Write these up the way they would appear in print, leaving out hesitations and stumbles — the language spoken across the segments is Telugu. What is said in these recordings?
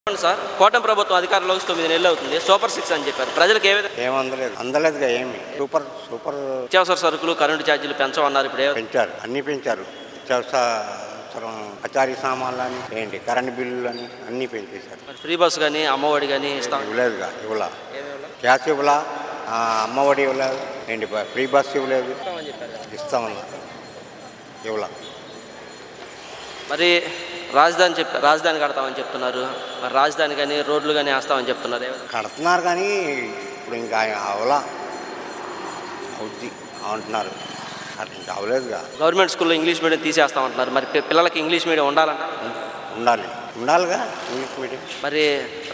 అవును సార్, కూటమి ప్రభుత్వం అధికారంలోకి వస్తే 9 నెలలు అవుతుంది. సూపర్ సిక్స్ అని చెప్పారు. ప్రజలకు ఏ విధంగా ఏమందలేదు అందలేదుగా ఏమి సూపర్ సూపర్ నిత్యావసర సరుకులు, కరెంటు ఛార్జీలు పెంచమన్నారు. ఇప్పుడు పెంచారు, అన్నీ పెంచారు. నిత్యావసరం పచారీ సామాన్లు అని ఏంటి కరెంట్ బిల్లులు అని అన్నీ పెంచేశారు. ఫ్రీ బస్ కానీ అమ్మఒడి కానీ ఇస్తాం. ఇవ్వలేదుగా ఇవ్వలా, గ్యాస్ ఇవ్వలా, అమ్మఒడి ఇవ్వలేదు, ఏంటి ఫ్రీ బస్ ఇవ్వలేదు, ఇస్తామన్నా ఇవ్వలా. మరి రాజధాని కడతామని చెప్తున్నారు. మరి రాజధాని కానీ రోడ్లు కానీ వేస్తామని చెప్తున్నారు. కడుతున్నారు కానీ ఇప్పుడు ఇంకా అవలా అవుద్ది అంటున్నారు, ఇంకా అవలేదుగా. గవర్నమెంట్ స్కూల్లో ఇంగ్లీష్ మీడియం తీసేస్తామంటున్నారు. మరి పిల్లలకి ఇంగ్లీష్ మీడియం ఉండాలంట. ఉండాలిగా ఇంగ్లీష్ మీడియం. మరి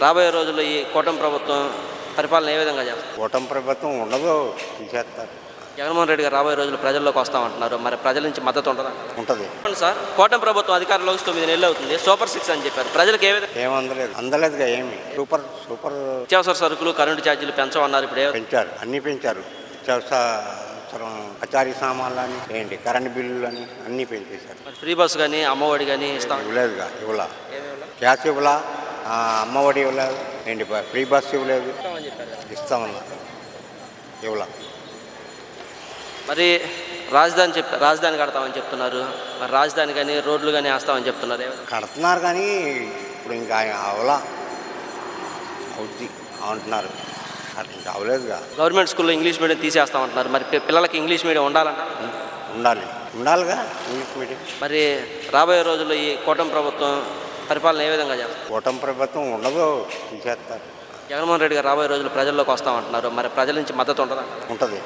రాబోయే రోజుల్లో ఈ కూటమి ప్రభుత్వం పరిపాలన ఏ విధంగా చేస్తారు? కూటమి ప్రభుత్వం ఉండదు, తీసేస్తారు. జగన్మోహన్ రెడ్డి గారు రాబోయే రోజులు ప్రజల్లోకి వస్తామంటున్నారు. మరి ప్రజల నుంచి మద్దతు ఉంటుందా? ఉంటుంది. సార్, కూటమి ప్రభుత్వం అధికారంలోకి వస్తే 9 నెలలు అవుతుంది. సూపర్ సిక్స్ అని చెప్పారు. ప్రజలకు ఏ విధంగా అందలేదుగా ఏమి సూపర్ నిత్యావసర సరుకులు, కరెంటు ఛార్జీలు పెంచమన్నారు. ఇప్పుడు పెంచారు, అన్నీ పెంచారు. నిత్యావసరం పచారీ సామాన్లు అని ఏంటి కరెంట్ బిల్లులు అని అన్నీ పెంచేశారు. ఫ్రీ బస్ కానీ అమ్మఒడి కానీ ఇస్తాం. ఇవ్వలేదుగా ఇవ్వలా, గ్యాస్ ఇవ్వలా, అమ్మఒడి ఇవ్వలేదు, ఏంటి ఫ్రీ బస్ ఇవ్వలేదు, ఇస్తామన్నా ఇవ్వలా. మరి రాజధాని కడతామని చెప్తున్నారు. మరి రాజధాని కానీ రోడ్లు కానీ వేస్తామని చెప్తున్నారు. కడుతున్నారు కానీ ఇప్పుడు ఇంకా అవలా అవుద్ది అంటున్నారు, ఇంకా అవలేదుగా. గవర్నమెంట్ స్కూల్లో ఇంగ్లీష్ మీడియం తీసేస్తామంటున్నారు. మరి పిల్లలకి ఇంగ్లీష్ మీడియం ఉండాలంట. ఉండాలిగా ఇంగ్లీష్ మీడియం. మరి రాబోయే రోజుల్లో ఈ కూటమి ప్రభుత్వం పరిపాలన ఏ విధంగా చేస్తారు? కూటమి ప్రభుత్వం ఉండదు, తీసేస్తారు. జగన్మోహన్ రెడ్డి గారు రాబోయే రోజులు ప్రజల్లోకి వస్తామంటున్నారు. మరి ప్రజల నుంచి మద్దతు ఉంటుందా? ఉంటుంది.